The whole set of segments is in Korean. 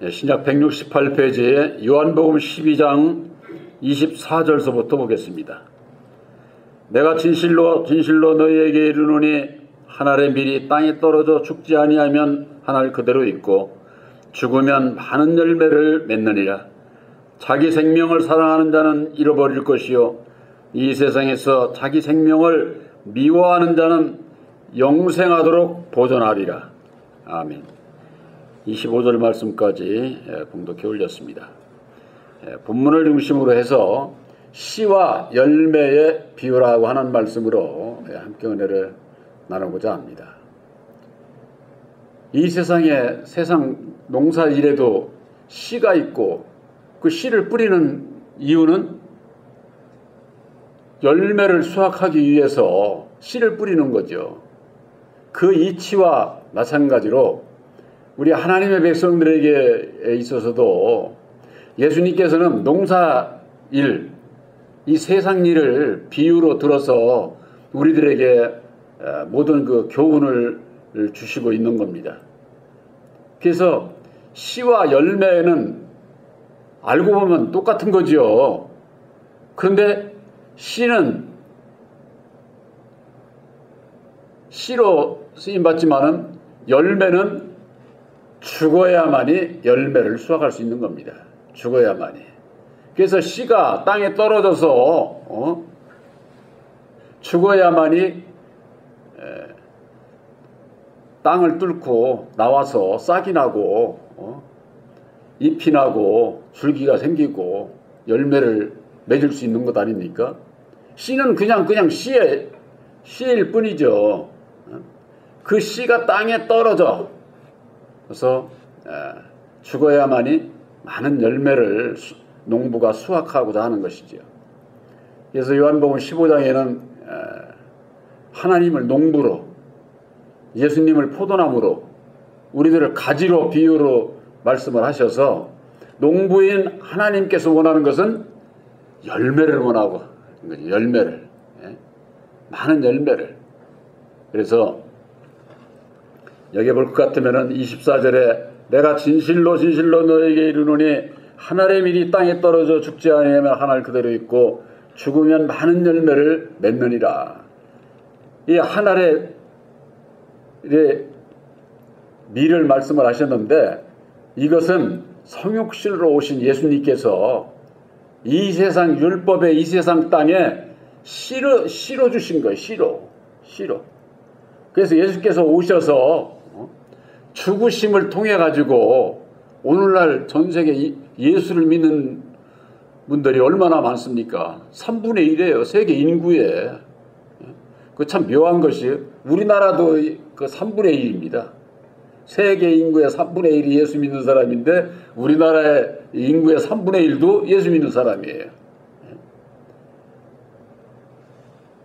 신약 168페이지에 요한복음 12장 24절서부터 보겠습니다. 내가 진실로 진실로 너희에게 이르노니 한 알의 밀이 땅에 떨어져 죽지 아니하면 한 알 그대로 있고 죽으면 많은 열매를 맺느니라. 자기 생명을 사랑하는 자는 잃어버릴 것이요 이 세상에서 자기 생명을 미워하는 자는 영생하도록 보존하리라. 아멘. 25절 말씀까지 봉독해 올렸습니다. 본문을 중심으로 해서 씨와 열매의 비유라고 하는 말씀으로 함께 은혜를 나누고자 합니다. 이 세상 농사 일에도 씨가 있고 그 씨를 뿌리는 이유는 열매를 수확하기 위해서 씨를 뿌리는 거죠. 그 이치와 마찬가지로 우리 하나님의 백성들에게 있어서도 예수님께서는 농사일, 이 세상 일을 비유로 들어서 우리들에게 모든 그 교훈을 주시고 있는 겁니다. 그래서 씨와 열매는 알고 보면 똑같은 거죠. 그런데 씨는 씨로 쓰임받지만은 열매는 죽어야만이 열매를 수확할 수 있는 겁니다. 죽어야만이. 그래서 씨가 땅에 떨어져서 죽어야만이 땅을 뚫고 나와서 싹이 나고 잎이 나고 줄기가 생기고 열매를 맺을 수 있는 것 아닙니까? 씨는 그냥 씨일 뿐이죠. 그 씨가 땅에 떨어져 그래서 죽어야만이 많은 열매를 농부가 수확하고자 하는 것이죠. 그래서 요한복음 15장에는 하나님을 농부로, 예수님을 포도나무로, 우리들을 가지로 비유로 말씀을 하셔서 농부인 하나님께서 원하는 것은 열매를 원하고 열매를, 많은 열매를. 그래서 여기 볼 것 같으면은 24절에 내가 진실로 진실로 너에게 이르노니 한 알의 밀이 땅에 떨어져 죽지 아니하면 한 알 그대로 있고 죽으면 많은 열매를 맺느니라. 이 한 알의 밀을 말씀을 하셨는데 이것은 성육신으로 오신 예수님께서 이 세상 율법의 이 세상 땅에 씨로 주신 거예요. 씨로. 그래서 예수께서 오셔서 죽으심을 통해 가지고 오늘날 전 세계 예수를 믿는 분들이 얼마나 많습니까? 3분의 1이에요. 세계 인구에. 그 참 묘한 것이 우리나라도 그 3분의 1입니다. 세계 인구의 3분의 1이 예수 믿는 사람인데 우리나라의 인구의 3분의 1도 예수 믿는 사람이에요.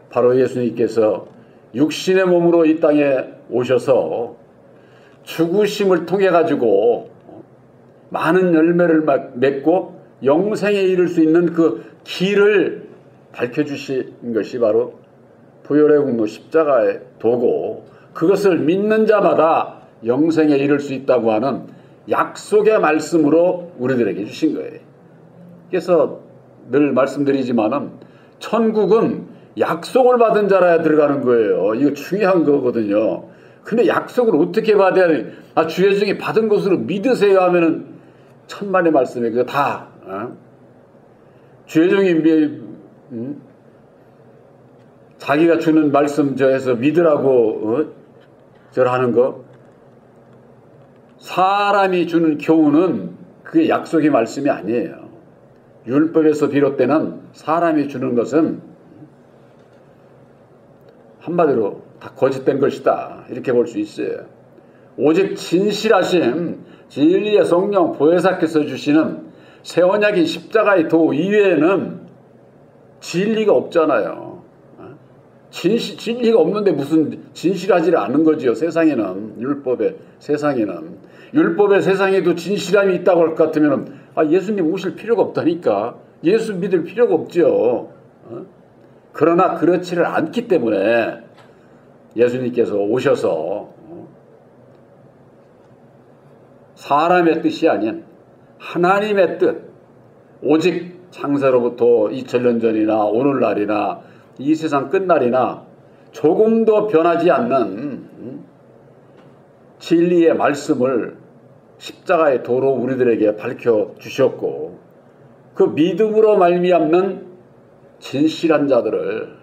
바로 예수님께서 육신의 몸으로 이 땅에 오셔서 죽으심을 통해 가지고 많은 열매를 맺고 영생에 이를 수 있는 그 길을 밝혀주신 것이 바로 보혈의 공로 십자가의 도고 그것을 믿는 자마다 영생에 이를 수 있다고 하는 약속의 말씀으로 우리들에게 주신 거예요. 그래서 늘 말씀드리지만은 천국은 약속을 받은 자라야 들어가는 거예요. 이거 중요한 거거든요. 근데 약속을 어떻게 받아야 돼? 주 예수님이 받은 것으로 믿으세요 하면은 천만의 말씀에 그거 다 주 예수님이 자기가 주는 말씀 저에서 믿으라고 하는 거 사람이 주는 교훈은 그게 약속의 말씀이 아니에요. 율법에서 비롯되는 사람이 주는 것은 한마디로 다 거짓된 것이다. 이렇게 볼 수 있어요. 오직 진실하신 진리의 성령 보혜사께서 주시는 새 언약인 십자가의 도 이외에는 진리가 없잖아요. 진리가 없는데 무슨 진실하지를 않은 거지요. 세상에는 율법의 세상에도 진실함이 있다고 할 것 같으면 예수님 오실 필요가 없다니까. 예수 믿을 필요가 없죠. 그러나 그렇지를 않기 때문에 예수님께서 오셔서 사람의 뜻이 아닌 하나님의 뜻, 오직 창세로부터 2000년 전이나 오늘날이나 이 세상 끝날이나 조금도 변하지 않는 진리의 말씀을 십자가의 도로 우리들에게 밝혀주셨고, 그 믿음으로 말미암는 진실한 자들을,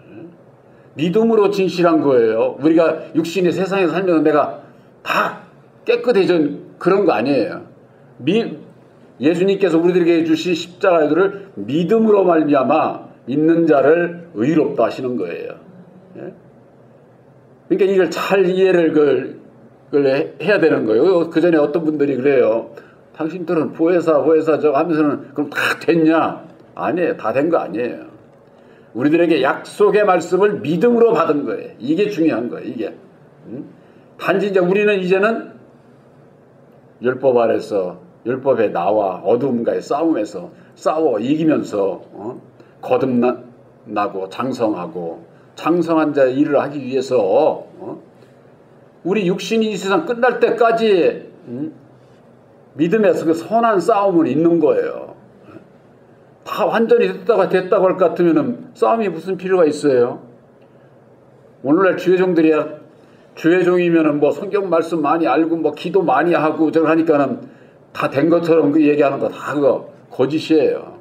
믿음으로 진실한 거예요. 우리가 육신이 세상에 살면서 내가 다 깨끗해진 그런 거 아니에요. 예수님께서 우리들에게 주신 십자가의 도를 믿음으로 말미암아 믿는 자를 의롭다 하시는 거예요. 그러니까 이걸 잘 이해를 해야 되는 거예요. 그 전에 어떤 분들이 그래요. 당신들은 보혜사 저거 하면서는 그럼 다 됐냐? 아니에요. 다 된 거 아니에요. 우리들에게 약속의 말씀을 믿음으로 받은 거예요. 이게 중요한 거예요. 이게. 단지 이제 우리는 이제는 율법 아래서 율법에 나와 어둠과의 싸움에서 싸워 이기면서 거듭나고 장성하고 장성한 자의 일을 하기 위해서 우리 육신이 이 세상 끝날 때까지 믿음에서 그 선한 싸움을 있는 거예요. 다 완전히 됐다고 할 것 같으면 싸움이 무슨 필요가 있어요? 오늘날 주의종들이야, 주의종이면은 뭐 성경 말씀 많이 알고 뭐 기도 많이 하고 저걸 하니까는 다 된 것처럼 그 얘기하는 거 다 그거 거짓이에요.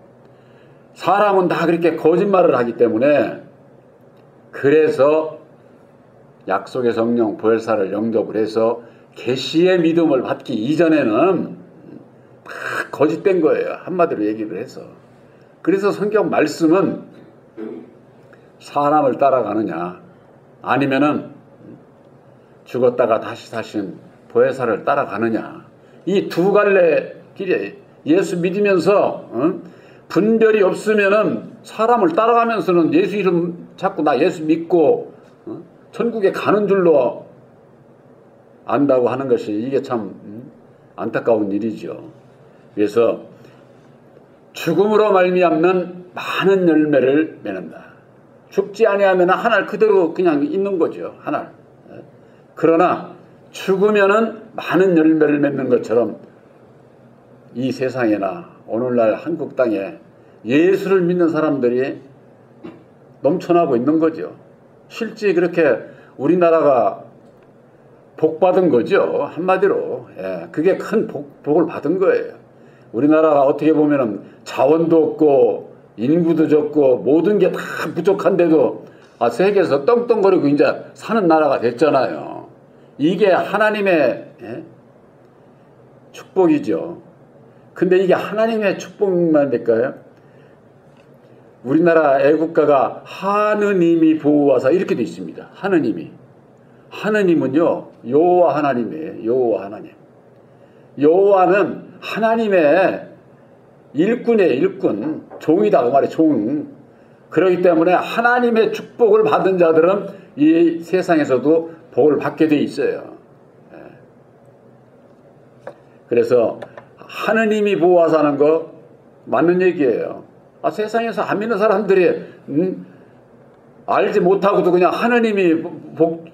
사람은 다 그렇게 거짓말을 하기 때문에, 그래서 약속의 성령 보혜사를 영접을 해서 계시의 믿음을 받기 이전에는 다 거짓된 거예요. 한마디로 얘기를 해서. 그래서 성경 말씀은 사람을 따라가느냐 아니면은 죽었다가 다시 사신 보혜사를 따라가느냐, 이 두 갈래 길이에요. 예수 믿으면서 분별이 없으면은 사람을 따라가면서는 예수 이름 자꾸 나 예수 믿고 천국에 가는 줄로 안다고 하는 것이 이게 참 안타까운 일이죠. 그래서 죽음으로 말미암는 많은 열매를 맺는다. 죽지 아니하면 하늘 그대로 그냥 있는 거죠. 하늘. 그러나 죽으면은 많은 열매를 맺는 것처럼 이 세상에나 오늘날 한국 땅에 예수를 믿는 사람들이 넘쳐나고 있는 거죠. 실제 그렇게 우리나라가 복받은 거죠. 한마디로. 그게 큰 복을 받은 거예요. 우리나라가 어떻게 보면은 자원도 없고 인구도 적고 모든 게 다 부족한데도 세계에서 떵떵거리고 이제 사는 나라가 됐잖아요. 이게 하나님의 축복이죠. 근데 이게 하나님의 축복만 될까요? 우리나라 애국가가 하느님이 보호하사 이렇게 돼 있습니다. 하느님은요 여호와 하나님이에요. 여호와 하나님. 여호와는 하나님의 일꾼이에요. 일꾼. 종이다 그 말이에요. 종. 그렇기 때문에 하나님의 축복을 받은 자들은 이 세상에서도 복을 받게 돼 있어요. 그래서 하느님이 보호하사 하는 거 맞는 얘기예요. 세상에서 안 믿는 사람들이 알지 못하고도 그냥 하느님이 복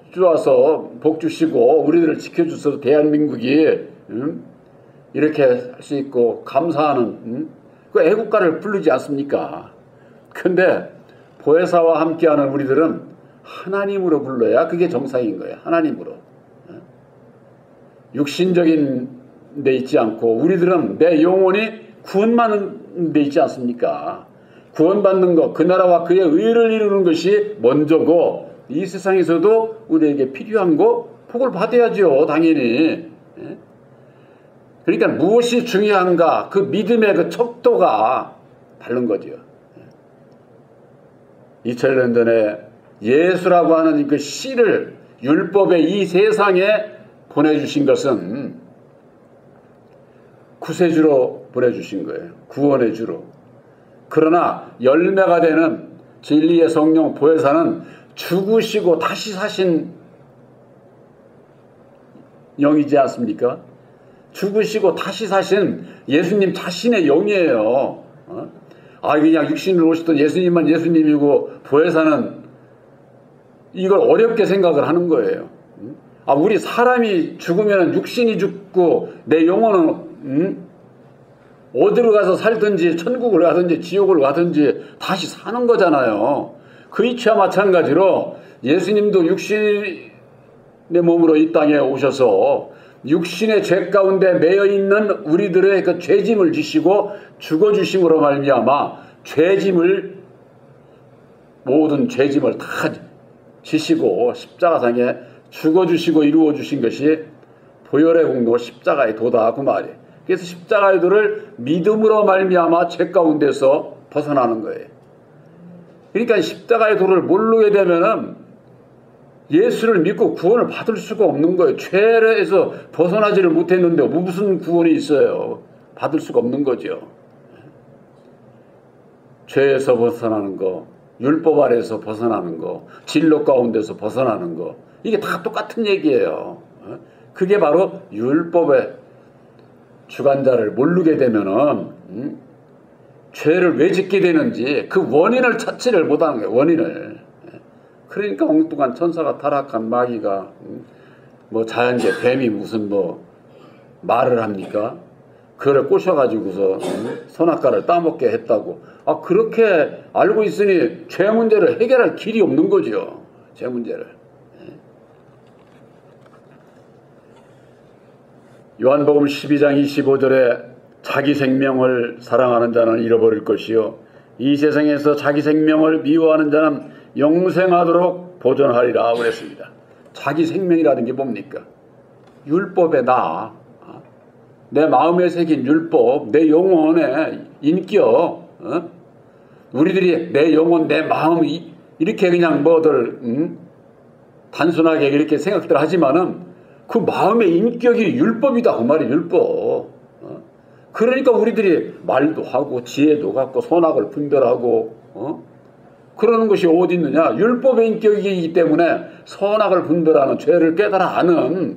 주시고 우리들을 지켜주셔서 대한민국이 이렇게 할 수 있고 감사하는 그 애국가를 부르지 않습니까? 근데 보혜사와 함께하는 우리들은 하나님으로 불러야 그게 정상인 거예요. 하나님으로. 육신적인 데 있지 않고 우리들은 내 영혼이 구원받는 데 있지 않습니까? 구원받는 것, 그 나라와 그의 의를 이루는 것이 먼저고 이 세상에서도 우리에게 필요한 거 복을 받아야죠. 당연히. 그러니까 무엇이 중요한가, 그 믿음의 그 척도가 다른 거죠. 2000년 전에 예수라고 하는 그 씨를 율법의 이 세상에 보내주신 것은 구세주로 보내주신 거예요. 구원의 주로. 그러나 열매가 되는 진리의 성령 보혜사는 죽으시고 다시 사신 영이지 않습니까? 죽으시고 다시 사신 예수님 자신의 영이에요. 그냥 육신으로 오셨던 예수님만 예수님이고 보혜사는 이걸 어렵게 생각을 하는 거예요. 우리 사람이 죽으면 육신이 죽고 내 영혼은 어디로 가서 살든지 천국을 가든지 지옥을 가든지 다시 사는 거잖아요. 그 이치와 마찬가지로 예수님도 육신의 몸으로 이 땅에 오셔서 육신의 죄 가운데 매여 있는 우리들의 그 죄짐을 지시고 죽어주심으로 말미암아 모든 죄짐을 다 지시고 십자가상에 죽어주시고 이루어주신 것이 보혈의 공로 십자가의 도다 그 말이에요. 그래서 십자가의 도를 믿음으로 말미암아 죄 가운데서 벗어나는 거예요. 그러니까 십자가의 도를 모르게 되면은 예수를 믿고 구원을 받을 수가 없는 거예요. 죄에서 벗어나지를 못했는데 무슨 구원이 있어요. 받을 수가 없는 거죠. 죄에서 벗어나는 거, 율법 아래에서 벗어나는 거, 진로 가운데서 벗어나는 거, 이게 다 똑같은 얘기예요. 그게 바로 율법의 주관자를 모르게 되면은 죄를 왜 짓게 되는지 그 원인을 찾지를 못하는 거예요. 원인을. 그러니까 엉뚱한 천사가 타락한 마귀가 뭐 자연계 뱀이 무슨 뭐 말을 합니까? 그를 꼬셔가지고서 선악과를 따먹게 했다고. 아, 그렇게 알고 있으니 죄 문제를 해결할 길이 없는 거죠. 죄 문제를. 요한복음 12장 25절에 자기 생명을 사랑하는 자는 잃어버릴 것이요 이 세상에서 자기 생명을 미워하는 자는 영생하도록 보존하리라 그랬습니다. 자기 생명이라는 게 뭡니까? 율법에 내 마음에 새긴 율법, 내 영혼의 인격, 우리들이 내 영혼, 내 마음이 이렇게 그냥 단순하게 이렇게 생각들 하지만은 그 마음의 인격이 율법이다 그 말이 율법. 그러니까 우리들이 말도 하고 지혜도 갖고 선악을 분별하고 그러는 것이 어디 있느냐? 율법의 인격이기 때문에 선악을 분별하는 죄를 깨달아 아는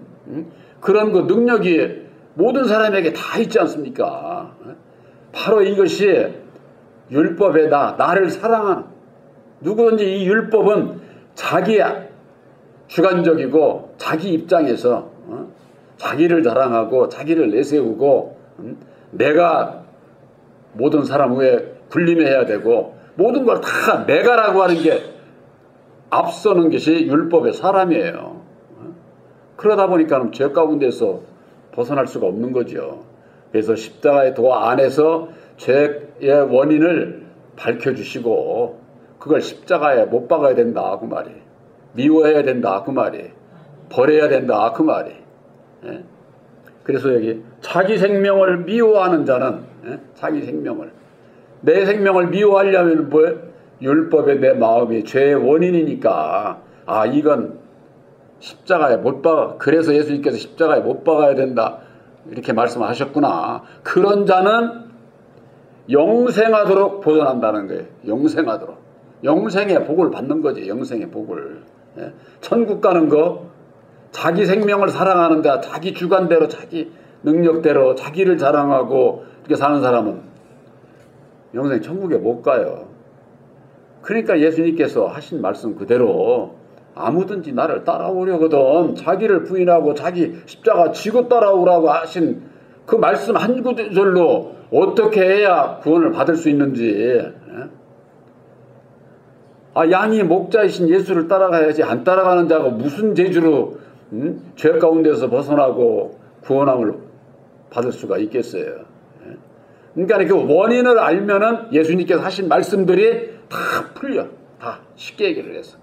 그런 그 능력이 모든 사람에게 다 있지 않습니까? 바로 이것이 율법에 나를 사랑하는 누구든지 이 율법은 자기 주관적이고 자기 입장에서 자기를 자랑하고 자기를 내세우고 내가 모든 사람 위에 군림해야 되고 모든 걸 다 내가라고 하는 게 앞서는 것이 율법의 사람이에요. 그러다 보니까 죄 가운데서 벗어날 수가 없는 거죠. 그래서 십자가의 도 안에서 죄의 원인을 밝혀주시고 그걸 십자가에 못 박아야 된다 그 말이. 미워해야 된다 그 말이. 버려야 된다 그 말이. 그래서 여기 자기 생명을 미워하는 자는 자기 생명을 내 생명을 미워하려면 뭐예요? 율법에 내 마음이 죄의 원인이니까 이건 십자가에 못 박아. 그래서 예수님께서 십자가에 못 박아야 된다 이렇게 말씀하셨구나. 그런 자는 영생하도록 보존한다는 거예요. 영생하도록. 영생의 복을 받는 거지. 영생의 복을. 천국 가는 거 자기 생명을 사랑하는 자 자기 주관대로 자기 능력대로 자기를 자랑하고 이렇게 사는 사람은 영생 천국에 못 가요. 그러니까 예수님께서 하신 말씀 그대로 아무든지 나를 따라오려거든 자기를 부인하고 자기 십자가 지고 따라오라고 하신 그 말씀 한 구절로 어떻게 해야 구원을 받을 수 있는지. 양이 목자이신 예수를 따라가야지 안 따라가는 자가 무슨 재주로 죄 가운데서 벗어나고 구원함을 받을 수가 있겠어요. 그러니까 그 원인을 알면은 예수님께서 하신 말씀들이 다 풀려. 다 쉽게 얘기를 해서.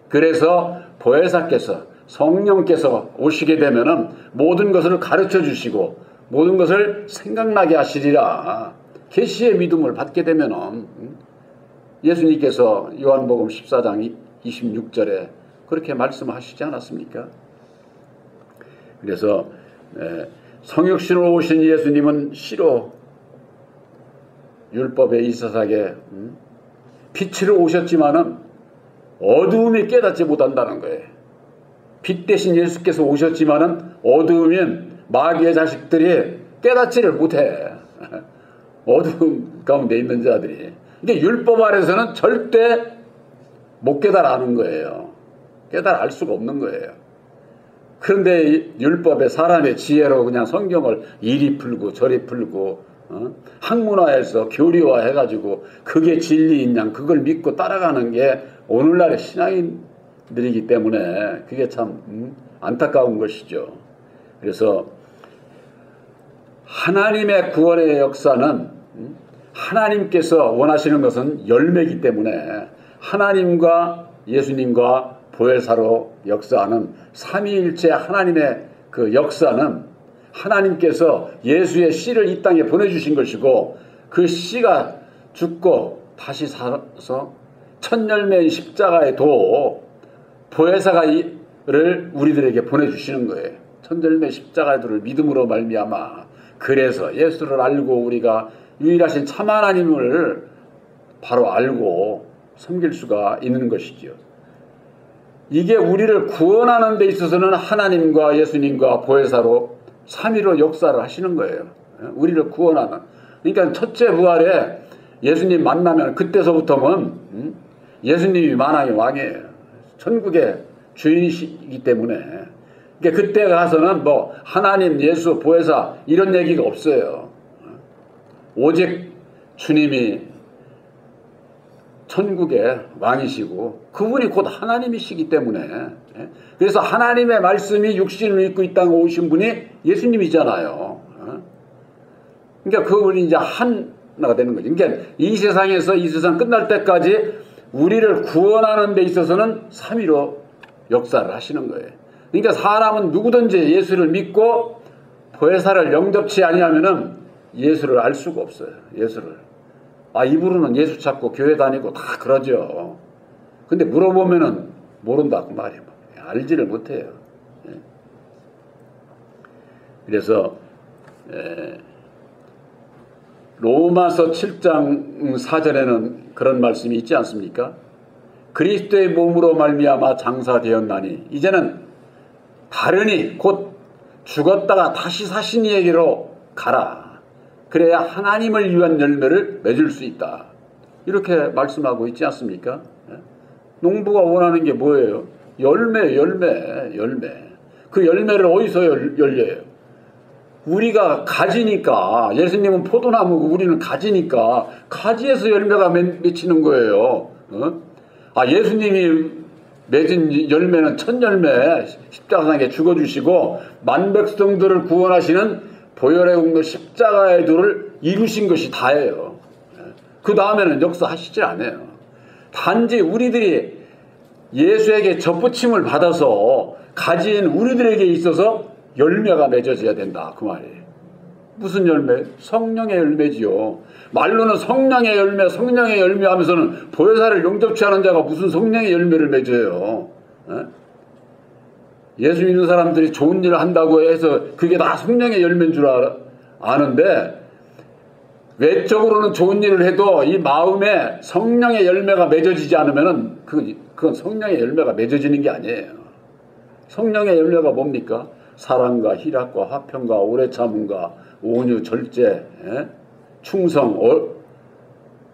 그래서 보혜사께서 성령께서 오시게 되면은 모든 것을 가르쳐 주시고 모든 것을 생각나게 하시리라. 계시의 믿음을 받게 되면은 예수님께서 요한복음 14장 26절에 그렇게 말씀하시지 않았습니까? 그래서 성육신으로 오신 예수님은 시로 율법에 있어서게 빛으로 오셨지만은 어두움이 깨닫지 못한다는 거예요. 빛 대신 예수께서 오셨지만은 어두우면 마귀의 자식들이 깨닫지를 못해. 어두움 가운데 있는 자들이. 근데 율법 아래서는 절대 못 깨달아 아는 거예요. 깨달아 알 수가 없는 거예요. 그런데 율법에 사람의 지혜로 그냥 성경을 이리 풀고 저리 풀고 학문화해서 교리화해가지고 그게 진리인 양 그걸 믿고 따라가는 게 오늘날의 신앙인들이기 때문에 그게 참 안타까운 것이죠. 그래서 하나님의 구원의 역사는 하나님께서 원하시는 것은 열매이기 때문에 하나님과 예수님과 보혜사로 역사하는 삼위일체 하나님의 그 역사는 하나님께서 예수의 씨를 이 땅에 보내주신 것이고 그 씨가 죽고 다시 살아서 첫 열매인 십자가의 도 보혜사를 우리들에게 보내주시는 거예요. 첫 열매 십자가의 도를 믿음으로 말미암아 그래서 예수를 알고 우리가 유일하신 참 하나님을 바로 알고 섬길 수가 있는 것이죠. 이게 우리를 구원하는 데 있어서는 하나님과 예수님과 보혜사로 삼위로 역사를 하시는 거예요. 우리를 구원하는. 그러니까 첫째 부활에 예수님 만나면 그때서부터는 예수님이 만왕의 왕이에요. 천국의 주인이시기 때문에. 그러니까 그때 가서는 뭐 하나님, 예수, 보혜사 이런 얘기가 없어요. 오직 주님이 천국의 왕이시고 그분이 곧 하나님이시기 때문에 그래서 하나님의 말씀이 육신을 입고 이 땅에 오신 분이 예수님이잖아요. 그러니까 그분이 이제 하나가 되는 거죠. 그러니까 이 세상에서 이 세상 끝날 때까지 우리를 구원하는 데 있어서는 삼위로 역사를 하시는 거예요. 그러니까 사람은 누구든지 예수를 믿고 보혜사를 영접치 아니하면은 예수를 알 수가 없어요. 예수를. 이분은 예수 찾고 교회 다니고 다 그러죠. 근데 물어보면은 모른다 그 말이에요. 알지를 못해요. 그래서 로마서 7장 4절에는 그런 말씀이 있지 않습니까? 그리스도의 몸으로 말미암아 장사되었나니 이제는 다르니 곧 죽었다가 다시 사신 이에게로 가라. 그래야 하나님을 위한 열매를 맺을 수 있다. 이렇게 말씀하고 있지 않습니까? 농부가 원하는 게 뭐예요? 열매. 그 열매를 어디서 열려요? 우리가 가지니까, 예수님은 포도나무고 우리는 가지니까 가지에서 열매가 맺히는 거예요. 예수님이 맺은 열매는 첫 열매, 십자가상에 죽어주시고 만백성들을 구원하시는 보혈의 공로 십자가의 도를 이루신 것이 다예요. 그 다음에는 역사하시지 않아요. 단지 우리들이 예수에게 접붙임을 받아서 가진 우리들에게 있어서 열매가 맺어져야 된다 그 말이에요. 무슨 열매? 성령의 열매지요. 말로는 성령의 열매 하면서는 보혜사를 영접치 않은 자가 무슨 성령의 열매를 맺어요. 예수 믿는 사람들이 좋은 일을 한다고 해서 그게 다 성령의 열매인 줄 아는데 외적으로는 좋은 일을 해도 이 마음에 성령의 열매가 맺어지지 않으면은 그건 성령의 열매가 맺어지는 게 아니에요. 성령의 열매가 뭡니까? 사랑과 희락과 화평과 오래 참음과 온유 절제, 충성,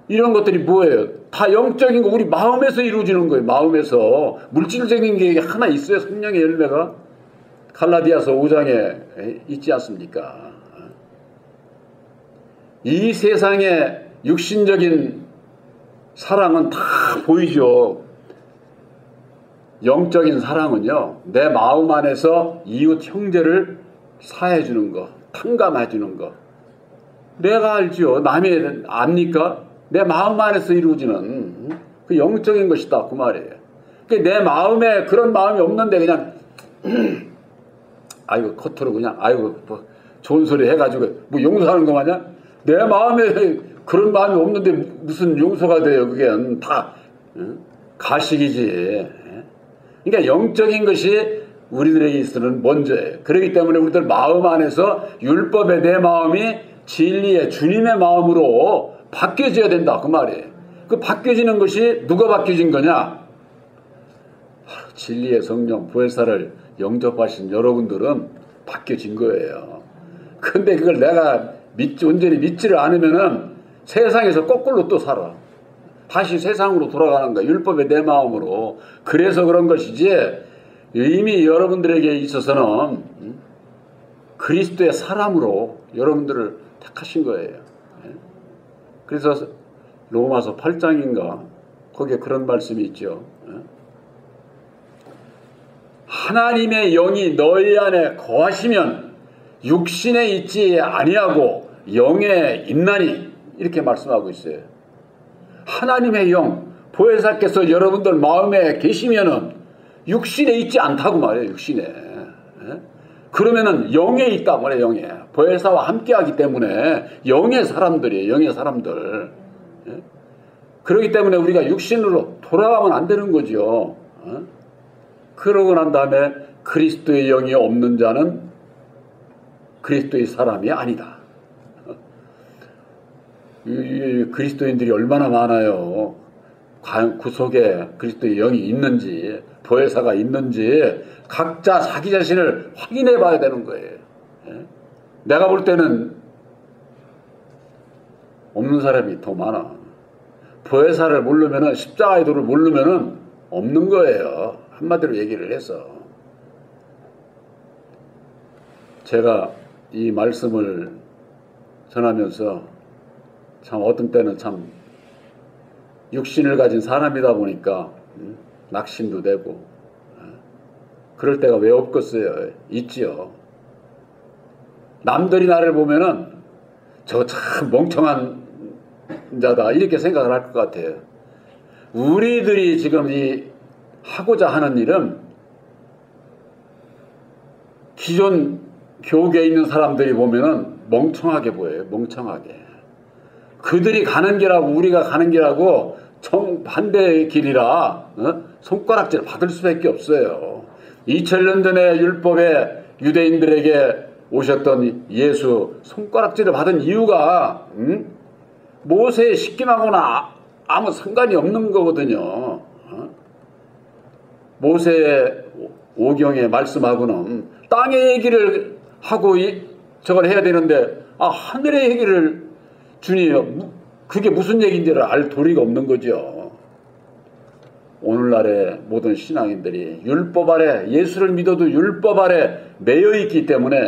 이런 것들이 뭐예요? 다 영적인 거 우리 마음에서 이루어지는 거예요. 마음에서. 물질적인 게 하나 있어요. 성령의 열매가. 갈라디아서 5장에 있지 않습니까? 이 세상의 육신적인 사랑은 다 보이죠. 영적인 사랑은요. 내 마음 안에서 이웃 형제를 사해주는 거. 탕감해주는 거. 내가 알죠. 남이 압니까? 내 마음 안에서 이루어지는 그 영적인 것이다 그 말이에요. 내 마음에 그런 마음이 없는데 그냥 겉으로 그냥 뭐 좋은 소리 해가지고 뭐 용서하는 거 마냥 내 마음에 그런 마음이 없는데 무슨 용서가 돼요. 그게 다 가식이지. 그러니까 영적인 것이 우리들에게 있어서는 먼저예요. 그렇기 때문에 우리들 마음 안에서 율법의 내 마음이 진리의 주님의 마음으로 바뀌어져야 된다 그 말이에요. 그 바뀌어지는 것이 누가 바뀌어진 거냐? 진리의 성령 보혜사를 영접하신 여러분들은 바뀌어진 거예요. 근데 그걸 내가 온전히 믿지를 않으면은 세상에서 거꾸로 또 살아. 다시 세상으로 돌아가는 거야. 율법의 내 마음으로. 그래서 그런 것이지 이미 여러분들에게 있어서는 그리스도의 사람으로 여러분들을 택하신 거예요. 그래서 로마서 8장인가 거기에 그런 말씀이 있죠. 하나님의 영이 너희 안에 거하시면 육신에 있지 아니하고 영에 있나니, 이렇게 말씀하고 있어요. 하나님의 영, 보혜사께서 여러분들 마음에 계시면은 육신에 있지 않다고 말해요. 육신에. 그러면은 영에 있다고 말해요. 영에. 보혜사와 함께하기 때문에 영의 사람들이에요. 영의 사람들. 그렇기 때문에 우리가 육신으로 돌아가면 안 되는 거죠. 그러고 난 다음에 그리스도의 영이 없는 자는 그리스도의 사람이 아니다. 그리스도인들이 얼마나 많아요. 과연 구속에 그리스도의 영이 있는지, 보혜사가 있는지 각자 자기 자신을 확인해 봐야 되는 거예요. 내가 볼 때는 없는 사람이 더 많아. 보혜사를 모르면은, 십자가의 도를 모르면은 없는 거예요. 한마디로 얘기를 해서. 제가 이 말씀을 전하면서 참 어떤 때는 참 육신을 가진 사람이다 보니까 낙심도 되고 그럴 때가 왜 없겠어요. 있지요. 남들이 나를 보면은 저 참 멍청한 자다 이렇게 생각을 할 것 같아요. 우리들이 지금 이 하고자 하는 일은 기존 교계에 있는 사람들이 보면은 멍청하게 보여요. 멍청하게. 그들이 가는 길하고 우리가 가는 길하고 정반대의 길이라 손가락질을 받을 수밖에 없어요. 2000년 전에 율법에 유대인들에게 오셨던 예수 손가락질을 받은 이유가 모세의 십계명하고는 아무 상관이 없는 거거든요. 모세의 오경의 말씀하고는 땅의 얘기를 하고 저걸 해야 되는데 하늘의 얘기를 주니 그게 무슨 얘기인지를 알 도리가 없는 거죠. 오늘날의 모든 신앙인들이 율법 아래, 예수를 믿어도 율법 아래 매여 있기 때문에,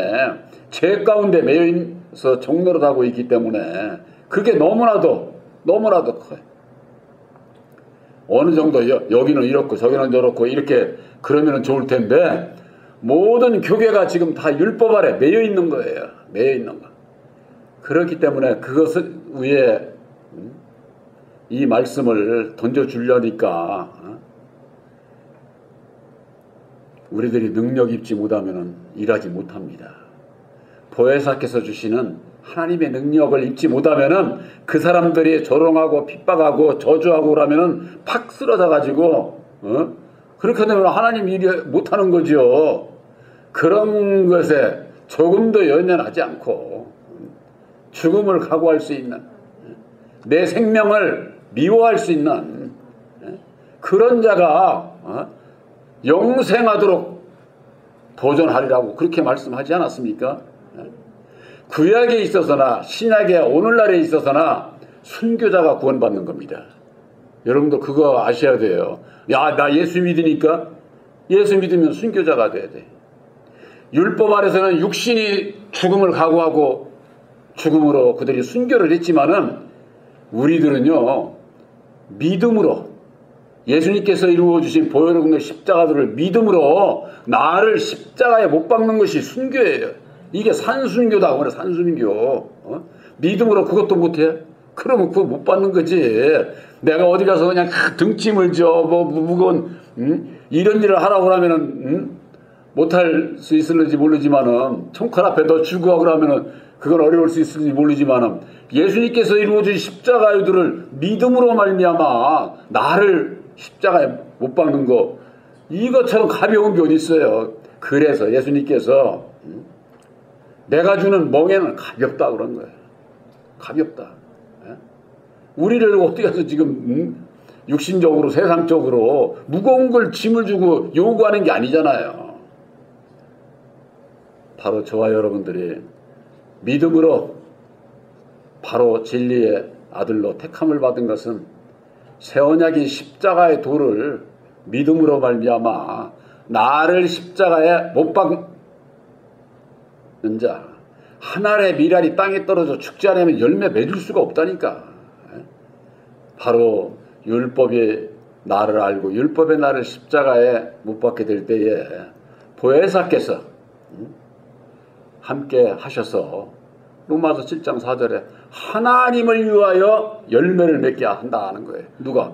죄 가운데 매여 있어서 종노릇하고 있기 때문에 그게 너무나도 커요. 어느 정도 여기는 이렇고 저기는 저렇고 이렇게 그러면 좋을 텐데 모든 교계가 지금 다 율법 아래 매여 있는 거예요. 매여 있는 거. 그렇기 때문에 그것을 위에 이 말씀을 던져주려니까 우리들이 능력 입지 못하면 일하지 못합니다. 보혜사께서 주시는 하나님의 능력을 입지 못하면은 그 사람들이 조롱하고 핍박하고 저주하고 그러면은 팍 쓰러져 가지고 그렇게 되면 하나님 일이 못하는 거죠. 그런 것에 조금도 연연하지 않고 죽음을 각오할 수 있는, 내 생명을 미워할 수 있는 그런 자가 영생하도록 도전하리라고 그렇게 말씀하지 않았습니까? 구약에 있어서나 신약의 오늘날에 있어서나 순교자가 구원받는 겁니다. 여러분도 그거 아셔야 돼요. 나 예수 믿으니까, 예수 믿으면 순교자가 돼야 돼. 율법 아래서는 육신이 죽음을 각오하고 죽음으로 그들이 순교를 했지만은 우리들은요, 믿음으로 예수님께서 이루어 주신 보혈의 십자가들을 믿음으로 나를 십자가에 못 박는 것이 순교예요. 이게 산순교다. 그래, 산순교. 믿음으로 그것도 못해? 그러면 그거 못 받는 거지. 내가 어디 가서 그냥 등짐을 무거운 이런 일을 하라고 하면은 못할 수 있을지 모르지만은 총칼 앞에 너 주고 그러면은 그건 어려울 수 있을지 모르지만은 예수님께서 이루어진 십자가들을 믿음으로 말미암아 나를 십자가에 못 박는 거, 이것처럼 가벼운 게 어디 있어요. 그래서 예수님께서 내가 주는 멍에는 가볍다 그런 거예요. 가볍다. 우리를 어떻게 해서 지금 육신적으로 세상적으로 무거운 걸 짐을 주고 요구하는 게 아니잖아요. 바로 저와 여러분들이 믿음으로 바로 진리의 아들로 택함을 받은 것은 새 언약인 십자가의 도를 믿음으로 말미암아 나를 십자가에 못 박는 자, 한 알의 밀알이 땅에 떨어져 죽지 않으면 열매 맺을 수가 없다니까. 바로 율법이 나를 알고 율법의 나를 십자가에 못 박게 될 때에 보혜사께서 함께 하셔서 로마서 7장 4절에 하나님을 위하여 열매를 맺게 한다 하는 거예요. 누가?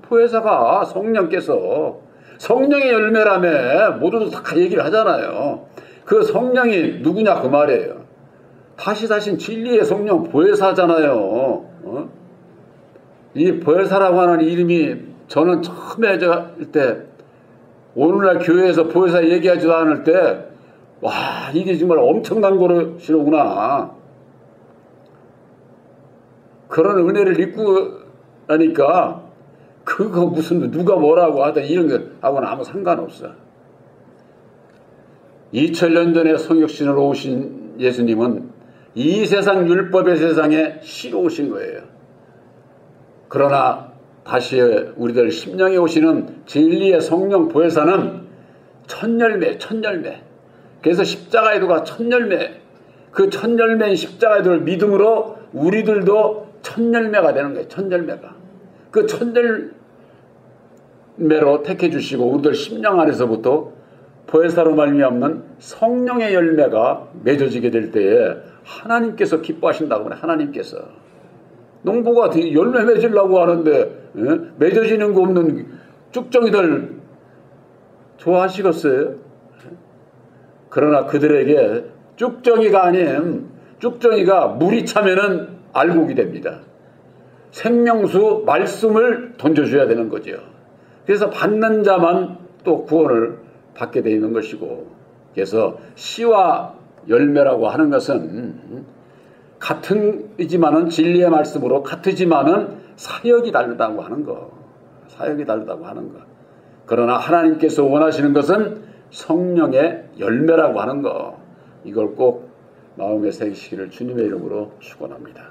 보혜사가, 성령께서. 성령의 열매라며 모두도 다 얘기를 하잖아요. 그 성령이 누구냐 그 말이에요. 다시 진리의 성령 보혜사잖아요. 이 보혜사라고 하는 이름이 저는 처음에 때 오늘날 교회에서 보혜사 얘기하지도 않을 때 와, 이게 정말 엄청난 거로시로구나. 그런 은혜를 입고 나니까 그거 무슨 누가 뭐라고 하든 이런 거하고는 아무 상관없어. 2000년 전에 성육신으로 오신 예수님은 이 세상 율법의 세상에 시로 오신 거예요. 그러나 다시 우리들 심령에 오시는 진리의 성령 보혜사는 첫열매. 그래서 십자가의 도가 첫열매. 그 첫열매인 십자가의 도를 믿음으로 우리들도 첫열매가 되는 거예요. 첫열매가. 그 첫열매로 택해 주시고 우리들 심령 안에서부터 보혜사로 말미암는 성령의 열매가 맺어지게 될 때에 하나님께서 기뻐하신다고 그래. 하나님께서. 농부가 열매 맺으려고 하는데 맺어지는 거 없는 쭉정이들 좋아하시겠어요? 그러나 그들에게 쭉정이가 아닌 쭉정이가 물이 차면은 알곡이 됩니다. 생명수 말씀을 던져줘야 되는 거죠. 그래서 받는 자만 또 구원을 받게 되어 있는 것이고, 그래서 씨와 열매라고 하는 것은 같은이지만은 진리의 말씀으로 같으지만은 사역이 다르다고 하는 거. 그러나 하나님께서 원하시는 것은 성령의 열매라고 하는 거. 이걸 꼭 마음에 새기시기를 주님의 이름으로 축원합니다.